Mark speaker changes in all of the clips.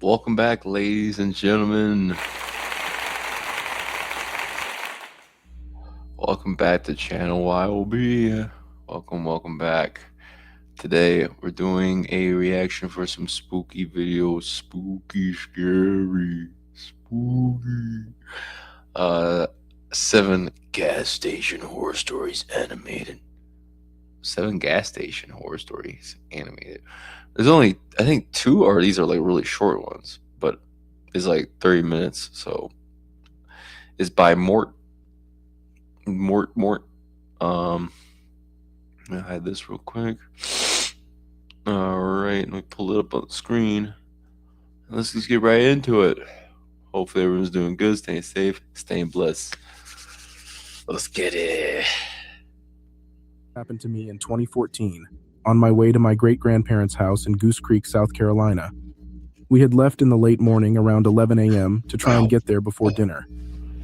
Speaker 1: Welcome back, ladies and gentlemen. Welcome back to channel Y.O.B. Welcome back. Today we're doing a reaction for some spooky videos. Spooky, scary, spooky. 7 gas station horror stories animated. 7 gas station horror stories animated. There's only, I think, 2, or these are like really short ones, but it's like 30 minutes. So it's by Mort. I hide this real quick. All right, let me pull it up on the screen. Let's just get right into it. Hopefully everyone's doing good, staying safe, staying blessed. Let's get it.
Speaker 2: Happened to me in 2014, on my way to my great-grandparents' house in Goose Creek, South Carolina. We had left in the late morning around 11 a.m. to try and get there before dinner.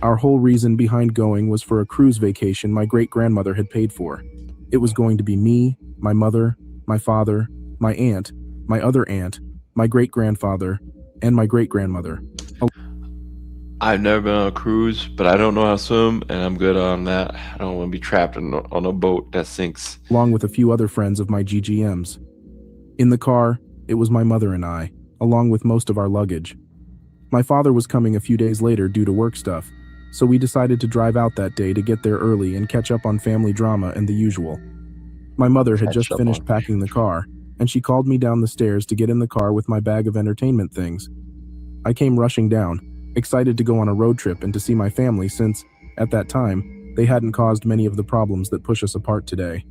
Speaker 2: Our whole reason behind going was for a cruise vacation my great-grandmother had paid for. It was going to be me, my mother, my father, my aunt, my other aunt, my great-grandfather, and my great-grandmother.
Speaker 1: I've never been on a cruise, but I don't know how to swim, and I'm good on that. I don't want to be trapped on a boat that sinks.
Speaker 2: Along with a few other friends of my GGMs. In the car, it was my mother and I, along with most of our luggage. My father was coming a few days later due to work stuff, so we decided to drive out that day to get there early and catch up on family drama and the usual. My mother had just finished packing the car, and she called me down the stairs to get in the car with my bag of entertainment things. I came rushing down, excited to go on a road trip and to see my family since, at that time, they hadn't caused many of the problems that push us apart today.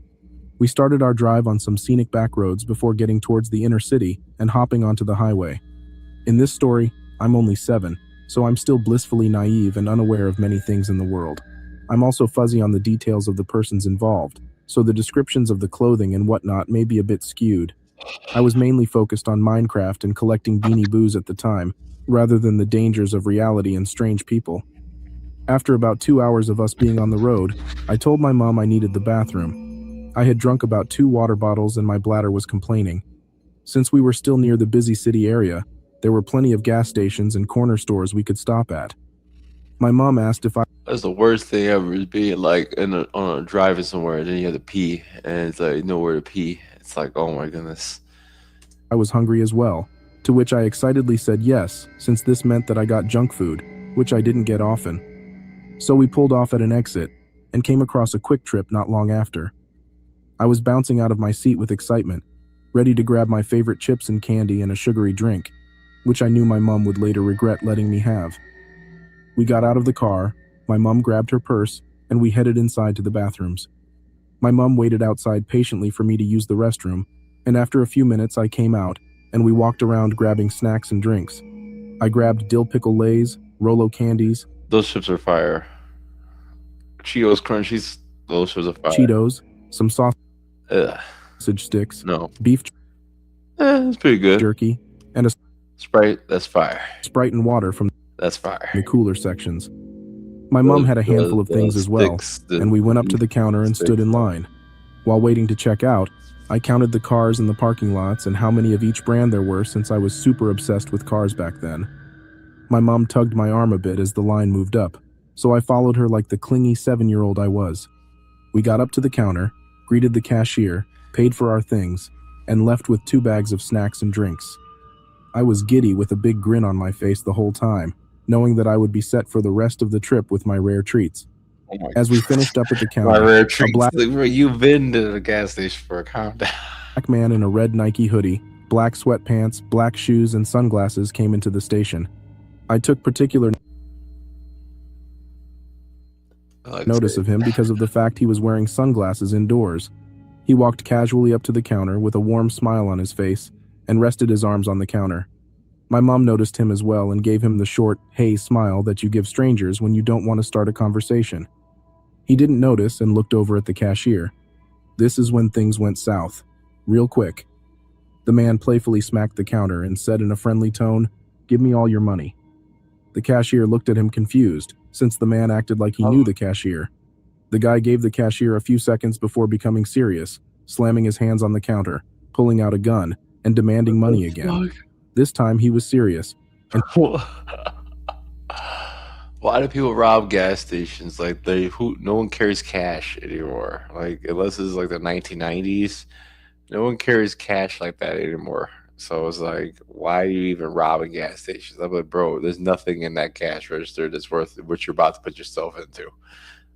Speaker 2: We started our drive on some scenic back roads before getting towards the inner city and hopping onto the highway. In this story, I'm only 7, so I'm still blissfully naive and unaware of many things in the world. I'm also fuzzy on the details of the persons involved, so the descriptions of the clothing and whatnot may be a bit skewed. I was mainly focused on Minecraft and collecting Beanie Boos at the time, rather than the dangers of reality and strange people. After about 2 hours of us being on the road, I told my mom I needed the bathroom. I had drunk about 2 water bottles and my bladder was complaining. Since we were still near the busy city area, there were plenty of gas stations and corner stores we could stop at. My mom asked if I...
Speaker 1: That's the worst thing ever, is being like on a driving somewhere and then you have to pee and it's like nowhere to pee. It's like, oh my goodness.
Speaker 2: I was hungry as well, to which I excitedly said yes, since this meant that I got junk food, which I didn't get often. So we pulled off at an exit and came across a Quick Trip not long after. I was bouncing out of my seat with excitement, ready to grab my favorite chips and candy and a sugary drink, which I knew my mom would later regret letting me have. We got out of the car, my mom grabbed her purse, and we headed inside to the bathrooms. My mom waited outside patiently for me to use the restroom, and after a few minutes I came out, and we walked around grabbing snacks and drinks. I grabbed dill pickle Lays, Rolo candies.
Speaker 1: Those chips are fire. Cheetos Crunchies, those chips are fire.
Speaker 2: Cheetos, some sausage sticks, beef
Speaker 1: that's pretty good.
Speaker 2: jerky, and a
Speaker 1: Sprite, that's fire.
Speaker 2: Sprite and water from
Speaker 1: That's fire.
Speaker 2: the cooler sections. My mom had a handful of things as well, and we went up to the counter and stood in line. While waiting to check out, I counted the cars in the parking lots and how many of each brand there were since I was super obsessed with cars back then. My mom tugged my arm a bit as the line moved up, so I followed her like the clingy 7-year-old I was. We got up to the counter, greeted the cashier, paid for our things, and left with 2 bags of snacks and drinks. I was giddy with a big grin on my face the whole time, knowing that I would be set for the rest of the trip with my rare treats. As we finished up at the counter,
Speaker 1: my rare treats.
Speaker 2: Black
Speaker 1: You've been to the gas station for a countdown.
Speaker 2: Black man in a red Nike hoodie, black sweatpants, black shoes, and sunglasses came into the station. I took particular notice of him because of the fact he was wearing sunglasses indoors. He walked casually up to the counter with a warm smile on his face and rested his arms on the counter. My mom noticed him as well and gave him the short, hey smile that you give strangers when you don't want to start a conversation. He didn't notice and looked over at the cashier. This is when things went south. Real quick. The man playfully smacked the counter and said in a friendly tone, "Give me all your money." The cashier looked at him confused, since the man acted like he knew the cashier. The guy gave the cashier a few seconds before becoming serious, slamming his hands on the counter, pulling out a gun, and demanding money again. This time he was serious. And
Speaker 1: Why do people rob gas stations? Like no one carries cash anymore. Like unless it's like the 1990s, no one carries cash like that anymore. So it's like, why do you even rob a gas station? I'm like, bro, there's nothing in that cash register that's worth what you're about to put yourself into.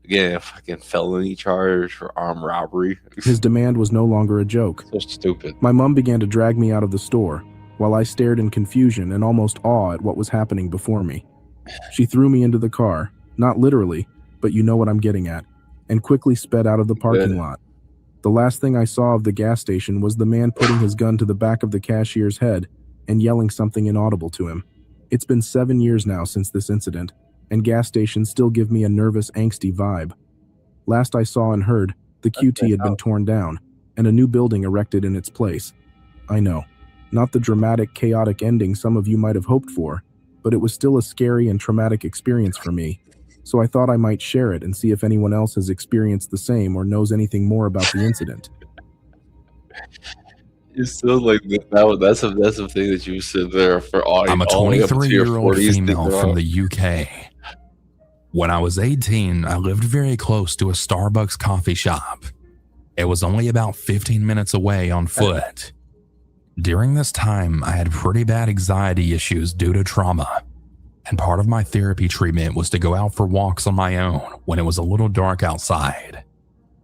Speaker 1: Again, a fucking felony charge for armed robbery.
Speaker 2: his demand was no longer a joke.
Speaker 1: So stupid.
Speaker 2: My mom began to drag me out of the store, while I stared in confusion and almost awe at what was happening before me. She threw me into the car, not literally, but you know what I'm getting at, and quickly sped out of the parking lot. The last thing I saw of the gas station was the man putting his gun to the back of the cashier's head and yelling something inaudible to him. It's been 7 years now since this incident, and gas stations still give me a nervous, angsty vibe. Last I saw and heard, the QT had been torn down, and a new building erected in its place. I know, not the dramatic, chaotic ending some of you might have hoped for, but it was still a scary and traumatic experience for me, so I thought I might share it and see if anyone else has experienced the same or knows anything more about the incident.
Speaker 1: You still like that's a thing that you sit there for all.
Speaker 3: I'm a 23-year-old female from the UK. When I was 18, I lived very close to a Starbucks coffee shop. It was only about 15 minutes away on foot. During this time, I had pretty bad anxiety issues due to trauma, and part of my therapy treatment was to go out for walks on my own when it was a little dark outside.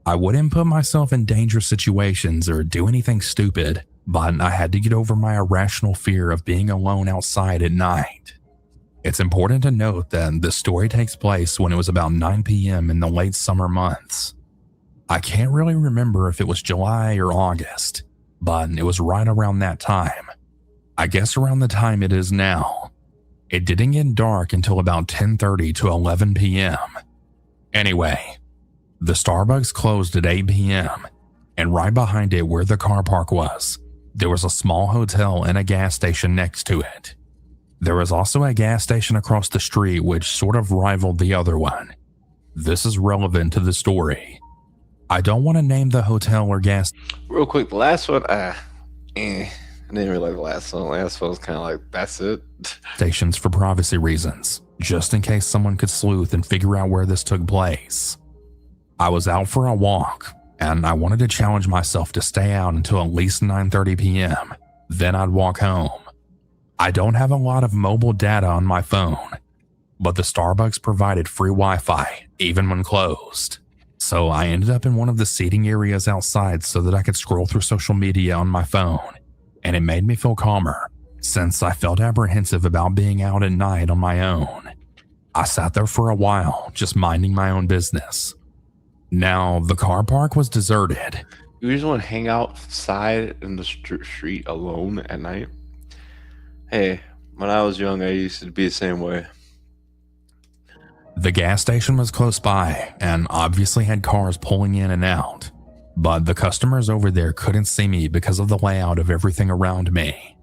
Speaker 3: I wouldn't put myself in dangerous situations or do anything stupid, but I had to get over my irrational fear of being alone outside at night. It's important to note that the story takes place when it was about 9 p.m. in the late summer months. I can't really remember if it was July or August, but it was right around that time. I guess around the time it is now. It didn't get dark until about 10:30 to 11 p.m. Anyway, the Starbucks closed at 8 p.m., and right behind it where the car park was, there was a small hotel and a gas station next to it. There was also a gas station across the street which sort of rivaled the other one. This is relevant to the story. I don't want to name the hotel or gas.
Speaker 1: Real quick, the last one, I didn't really like the last one. The last one was kind of like, that's it.
Speaker 3: Stations for privacy reasons, just in case someone could sleuth and figure out where this took place. I was out for a walk, and I wanted to challenge myself to stay out until at least 9:30 p.m. Then I'd walk home. I don't have a lot of mobile data on my phone, but the Starbucks provided free Wi-Fi, even when closed. So I ended up in one of the seating areas outside so that I could scroll through social media on my phone, and it made me feel calmer, since I felt apprehensive about being out at night on my own. I sat there for a while, just minding my own business. Now, the car park was deserted.
Speaker 1: You just want to hang outside in the street alone at night? Hey, when I was young, I used to be the same way.
Speaker 3: The gas station was close by and obviously had cars pulling in and out, but the customers over there couldn't see me because of the layout of everything around me.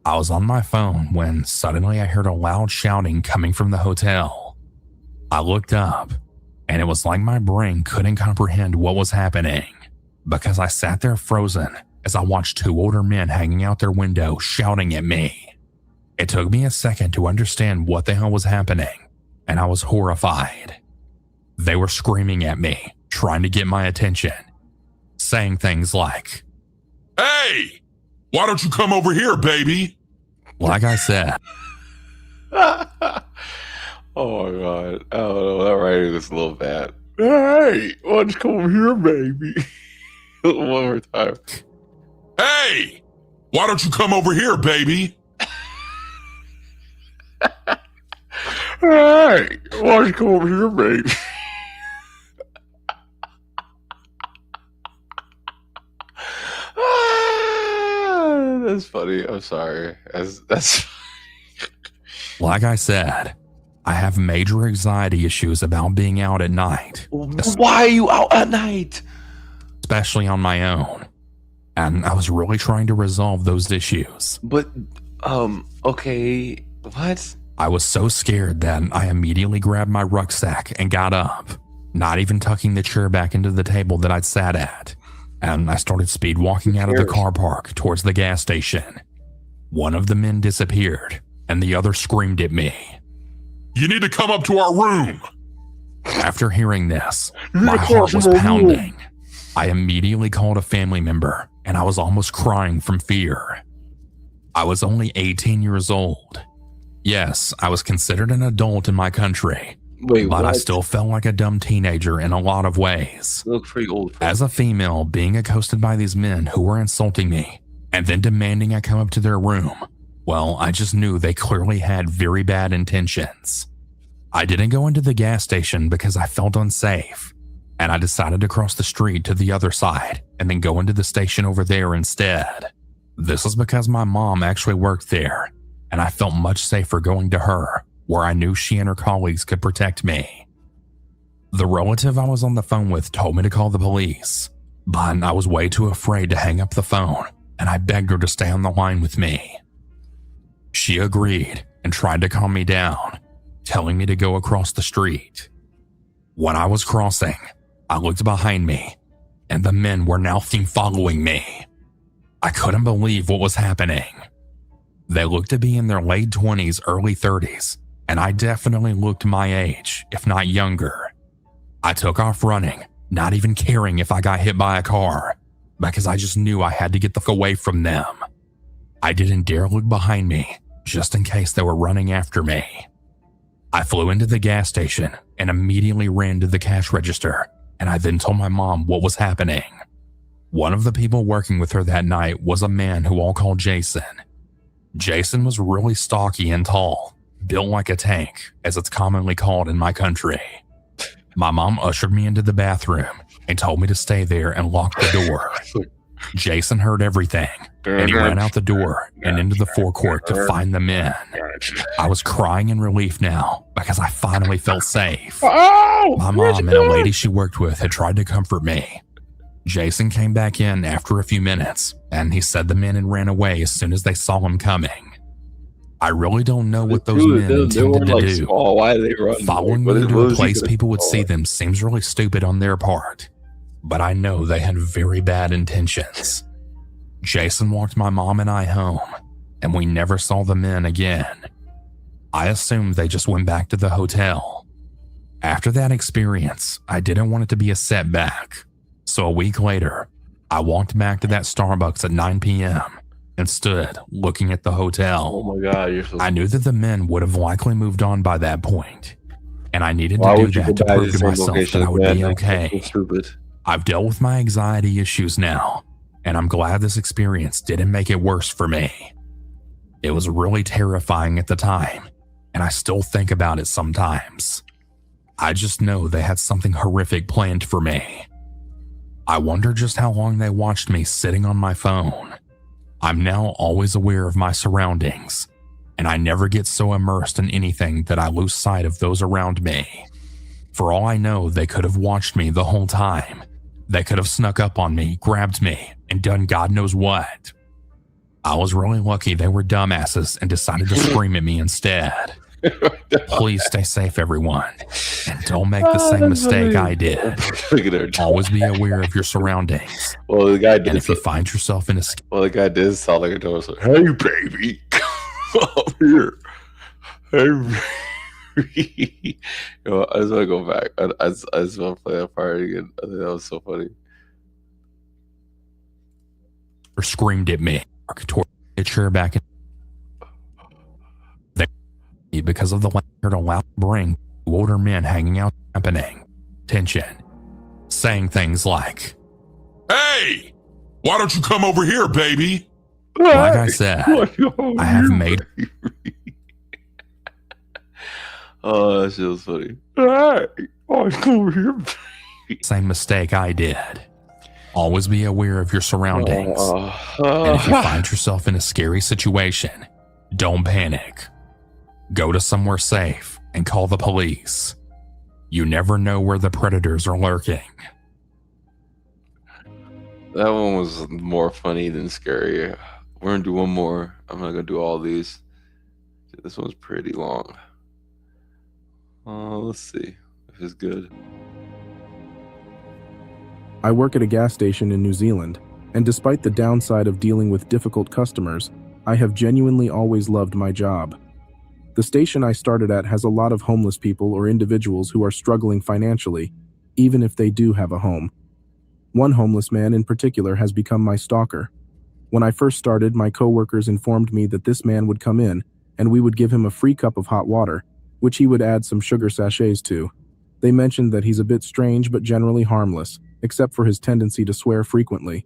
Speaker 3: I was on my phone when suddenly I heard a loud shouting coming from the hotel. I looked up, and it was like my brain couldn't comprehend what was happening, because I sat there frozen as I watched two older men hanging out their window shouting at me. It took me a second to understand what the hell was happening, and I was horrified. They were screaming at me, trying to get my attention, saying things like,
Speaker 4: "Hey, why don't you come over here, baby?"
Speaker 3: Like I said.
Speaker 1: Oh my god. I don't know, that writing is a little bad. Hey, why don't you come over here, baby? One more time.
Speaker 4: "Hey, why don't you come over here, baby?"
Speaker 1: Hey, why don't you come over here, baby? That's funny. I'm sorry. That's
Speaker 3: Like I said, I have major anxiety issues about being out at night.
Speaker 1: Why are you out at night?
Speaker 3: Especially on my own. And I was really trying to resolve those issues.
Speaker 1: But, okay, what?
Speaker 3: I was so scared that I immediately grabbed my rucksack and got up, not even tucking the chair back into the table that I'd sat at. And I started speed walking out of the car park towards the gas station. One of the men disappeared, and the other screamed at me.
Speaker 4: You need to come up to our room.
Speaker 3: After hearing this, my heart was pounding. I immediately called a family member, and I was almost crying from fear. I was only 18 years old. Yes, I was considered an adult in my country, but I still felt like a dumb teenager in a lot of ways.
Speaker 1: You look pretty old.
Speaker 3: As a female, being accosted by these men who were insulting me and then demanding I come up to their room, well, I just knew they clearly had very bad intentions. I didn't go into the gas station because I felt unsafe, and I decided to cross the street to the other side and then go into the station over there instead. This was because my mom actually worked there, and I felt much safer going to her, where I knew she and her colleagues could protect me. The relative I was on the phone with told me to call the police, but I was way too afraid to hang up the phone, and I begged her to stay on the line with me. She agreed and tried to calm me down, telling me to go across the street. When I was crossing, I looked behind me, and the men were now following me. I couldn't believe what was happening. They looked to be in their late 20s, early 30s, and I definitely looked my age, if not younger. I took off running, not even caring if I got hit by a car, because I just knew I had to get the fuck away from them. I didn't dare look behind me, just in case they were running after me. I flew into the gas station and immediately ran to the cash register, and I then told my mom what was happening. One of the people working with her that night was a man who I'll call Jason. Jason was really stocky and tall, built like a tank, as it's commonly called in my country. My mom ushered me into the bathroom and told me to stay there and lock the door. Jason heard everything, and he ran out the door and into the forecourt to find the men. I was crying in relief now because I finally felt safe. My mom and a lady she worked with had tried to comfort me. Jason came back in after a few minutes, and he said the men had ran away as soon as they saw him coming. I really don't know what those men intended to do.
Speaker 1: Why they run?
Speaker 3: Following me to a place people would see them seems really stupid on their part, but I know they had very bad intentions. Jason walked my mom and I home, and we never saw the men again. I assumed they just went back to the hotel. After that experience, I didn't want it to be a setback, so a week later, I walked back to that Starbucks at 9 p.m. and stood looking at the hotel.
Speaker 1: Oh my God, you're so...
Speaker 3: I knew that the men would have likely moved on by that point, and I needed to do that to prove to myself that I would be okay. I've dealt with my anxiety issues now, and I'm glad this experience didn't make it worse for me. It was really terrifying at the time, and I still think about it sometimes. I just know they had something horrific planned for me. I wonder just how long they watched me sitting on my phone. I'm now always aware of my surroundings, and I never get so immersed in anything that I lose sight of those around me. For all I know, they could have watched me the whole time. They could have snuck up on me, grabbed me, and done God knows what. I was really lucky they were dumbasses and decided to scream at me instead. Please stay safe, everyone, and don't make the same mistake I did. Always be aware of your surroundings.
Speaker 1: Well, the guy did.
Speaker 3: And if you find yourself in a...
Speaker 1: Well, the guy did sound like a dog. Like, hey, baby, come up here. Hey, baby. Yo, I just want to go back. I just want to play that part again. I think that was so funny.
Speaker 3: Or screamed at me. Or tore a chair back in. Because of the loud bring older men hanging out happening tension, saying things like,
Speaker 4: hey, why don't you come over here, baby?
Speaker 3: Like I said, I have made
Speaker 1: oh, that shit was funny. Hey, why come over here, baby?
Speaker 3: Same mistake I did. Always be aware of your surroundings, and if you find yourself in a scary situation, don't panic. Go to somewhere safe and call the police. You never know where the predators are lurking.
Speaker 1: That one was more funny than scary. We're gonna do one more. I'm not gonna do all these. This one's pretty long. Let's see if it's good.
Speaker 2: I work at a gas station in New Zealand, and despite the downside of dealing with difficult customers, I have genuinely always loved my job. The station I started at has a lot of homeless people or individuals who are struggling financially, even if they do have a home. One homeless man in particular has become my stalker. When I first started, my coworkers informed me that this man would come in and we would give him a free cup of hot water, which he would add some sugar sachets to. They mentioned that he's a bit strange but generally harmless, except for his tendency to swear frequently.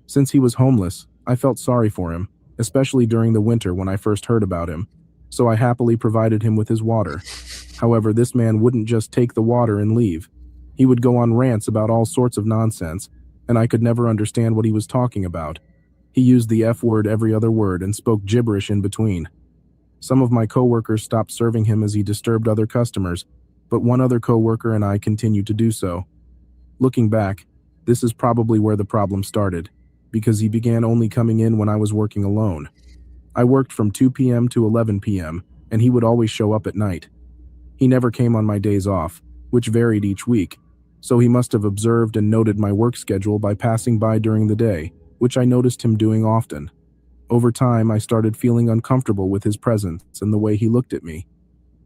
Speaker 2: Since he was homeless, I felt sorry for him, especially during the winter when I first heard about him, so I happily provided him with his water. However, this man wouldn't just take the water and leave. He would go on rants about all sorts of nonsense, and I could never understand what he was talking about. He used the F word every other word and spoke gibberish in between. Some of my coworkers stopped serving him as he disturbed other customers, but one other coworker and I continued to do so. Looking back, this is probably where the problem started, because he began only coming in when I was working alone. I worked from 2 p.m. to 11 p.m., and he would always show up at night. He never came on my days off, which varied each week, so he must have observed and noted my work schedule by passing by during the day, which I noticed him doing often. Over time, I started feeling uncomfortable with his presence and the way he looked at me.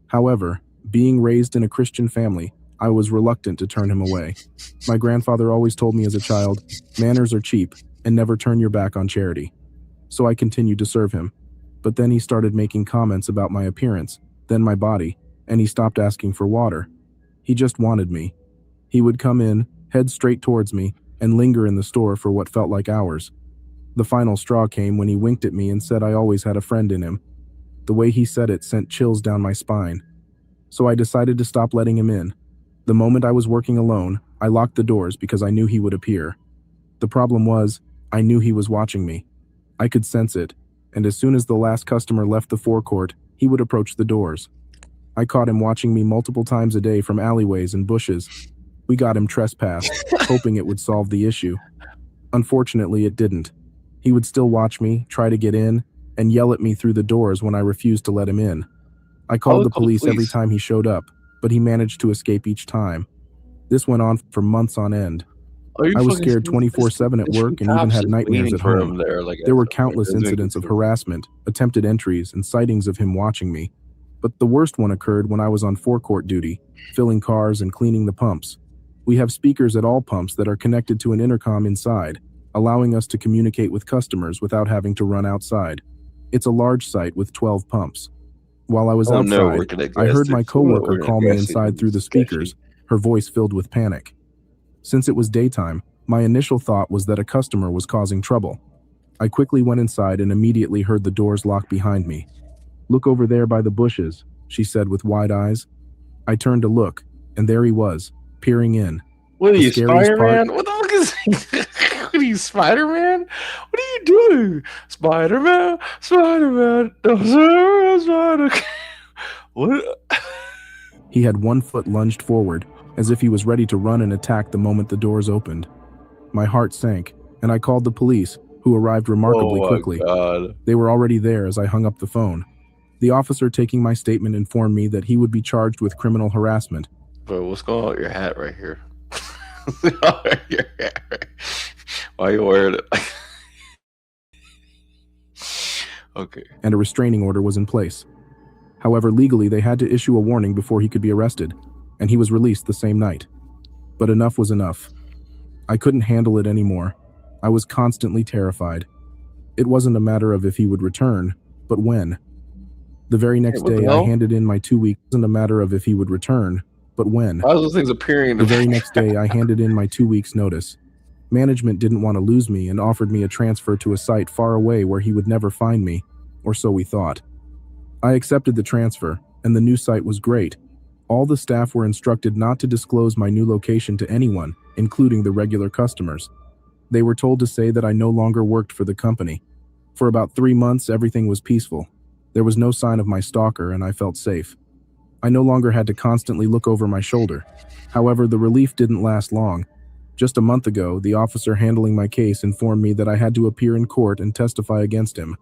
Speaker 2: However, being raised in a Christian family, I was reluctant to turn him away. My grandfather always told me as a child, manners are cheap, and never turn your back on charity. So I continued to serve him. But then he started making comments about my appearance, then my body, and he stopped asking for water. He just wanted me. He would come in, head straight towards me, and linger in the store for what felt like hours. The final straw came when he winked at me and said I always had a friend in him. The way he said it sent chills down my spine. So I decided to stop letting him in. The moment I was working alone, I locked the doors because I knew he would appear. The problem was, I knew he was watching me. I could sense it, and as soon as the last customer left the forecourt, he would approach the doors. I caught him watching me multiple times a day from alleyways and bushes. We got him trespassed, hoping it would solve the issue. Unfortunately, it didn't. He would still watch me, try to get in, and yell at me through the doors when I refused to let him in. I called the police every time he showed up, but he managed to escape each time. This went on for months on end. I was scared 24/7 at work and even had nightmares at home. There were countless incidents of harassment, attempted entries, and sightings of him watching me. But the worst one occurred when I was on forecourt duty, filling cars and cleaning the pumps. We have speakers at all pumps that are connected to an intercom inside, allowing us to communicate with customers without having to run outside. It's a large site with 12 pumps. While I was outside, I heard my coworker call me inside through the speakers, her voice filled with panic. Since it was daytime, my initial thought was that a customer was causing trouble. I quickly went inside and immediately heard the doors lock behind me. "Look over there by the bushes," she said with wide eyes. I turned to look, and there he was, peering in.
Speaker 1: What are you, Spider-Man? What the fuck is What are you, Spider-Man? What are you doing? Spider-Man, Spider-Man, Spider-Man. What? He had one foot lunged forward, as if he was ready to run and attack the moment the doors opened. My heart sank, and I called the police, who arrived remarkably quickly. God. They were already there as I hung up the phone. The officer taking my statement informed me that he would be charged with criminal harassment. Bro, what's going on with your hat right here? Why are you wearing it? Okay. And a restraining order was in place. However, legally they had to issue a warning before he could be arrested, and he was released the same night. But enough was enough. I couldn't handle it anymore. I was constantly terrified. It wasn't a matter of if he would return, but when. The very next day, I handed in my 2 weeks. It wasn't a matter of if he would return, but when. Why are those things appearing? The very next day, I handed in my 2 weeks' notice. Management didn't want to lose me and offered me a transfer to a site far away where he would never find me, or so we thought. I accepted the transfer, and the new site was great. All the staff were instructed not to disclose my new location to anyone, including the regular customers. They were told to say that I no longer worked for the company. For about 3 months, everything was peaceful. There was no sign of my stalker, and I felt safe. I no longer had to constantly look over my shoulder. However, the relief didn't last long. Just a month ago, the officer handling my case informed me that I had to appear in court and testify against him.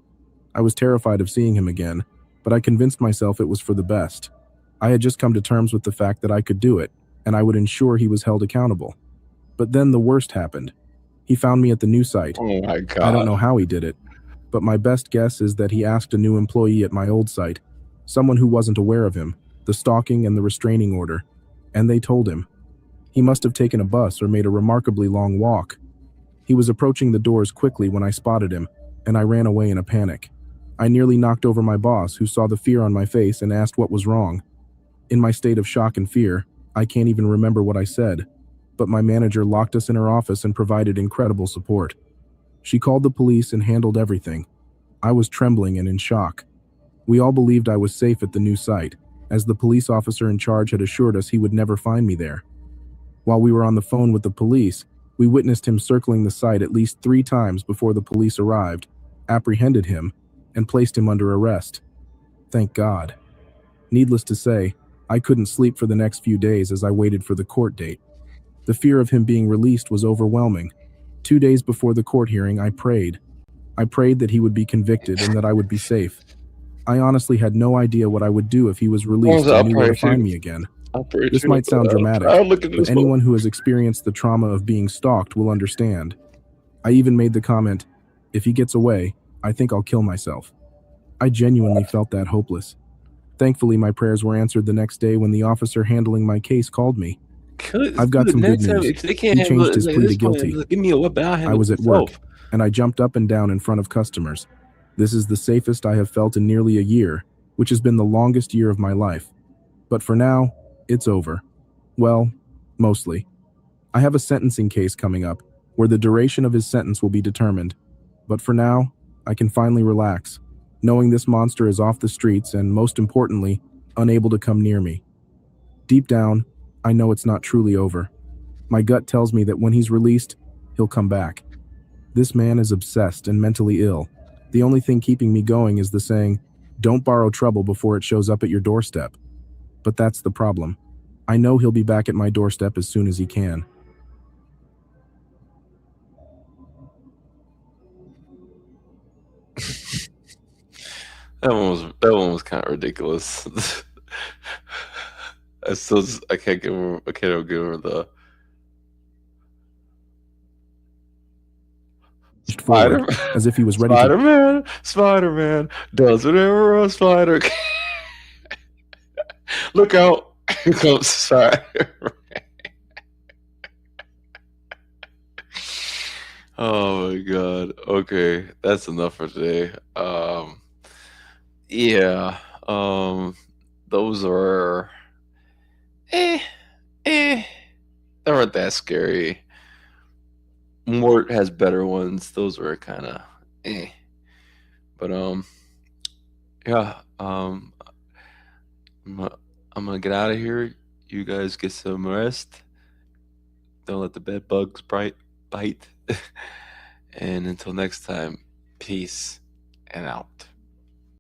Speaker 1: I was terrified of seeing him again, but I convinced myself it was for the best. I had just come to terms with the fact that I could do it, and I would ensure he was held accountable. But then the worst happened. He found me at the new site. Oh my God. I don't know how he did it,
Speaker 2: but my best guess is that he asked a new employee at my old site, someone who wasn't aware of him, the stalking and the restraining order, and they told him. He must have taken a bus or made a remarkably long walk. He was approaching the doors quickly when I spotted him, and I ran away in a panic. I nearly knocked over my boss, who saw the fear on my face and asked what was wrong. In my state of shock and fear, I can't even remember what I said, but my manager locked us in her office and provided incredible support. She called the police and handled everything. I was trembling and in shock. We all believed I was safe at the new site, as the police officer in charge had assured us he would never find me there. While we were on the phone with the police, we witnessed him circling the site at least 3 times before the police arrived, apprehended him, and placed him under arrest. Thank God. Needless to say, I couldn't sleep for the next few days as I waited for the court date. The fear of him being released was overwhelming. 2 days before the court hearing, I prayed. I prayed that he would be convicted and that I would be safe. I honestly had no idea what I would do if he was released and knew where to find me again. This might sound dramatic, but anyone who has experienced the trauma of being stalked will understand. I even made the comment, if he gets away, I think I'll kill myself. I genuinely felt that hopeless. Thankfully, my prayers were answered the next day when the officer handling my case called me. I've got some good news. He changed his plea to guilty.
Speaker 1: Give me a weapon, I'll handle
Speaker 2: I was at work, and I jumped up and down in front of customers. This is the safest I have felt in nearly a year, which has been the longest year of my life. But for now, it's over. Well, mostly. I have a sentencing case coming up, where the duration of his sentence will be determined. But for now, I can finally relax, knowing this monster is off the streets and, most importantly, unable to come near me. Deep down, I know it's not truly over. My gut tells me that when he's released, he'll come back. This man is obsessed and mentally ill. The only thing keeping me going is the saying, don't borrow trouble before it shows up at your doorstep. But that's the problem. I know he'll be back at my doorstep as soon as he can.
Speaker 1: That one was kind of ridiculous. I can't give her the
Speaker 2: Forward, as if he was ready
Speaker 1: Spider-Man does whatever a spider can. Look out. Here comes Spider-Man. Oh my God. Okay, that's enough for today. Yeah. Those are they weren't that scary. Mort has better ones. Those were kind of but yeah. I'm gonna get out of here. You guys get some rest. Don't let the bed bugs bite. And until next time, peace and out.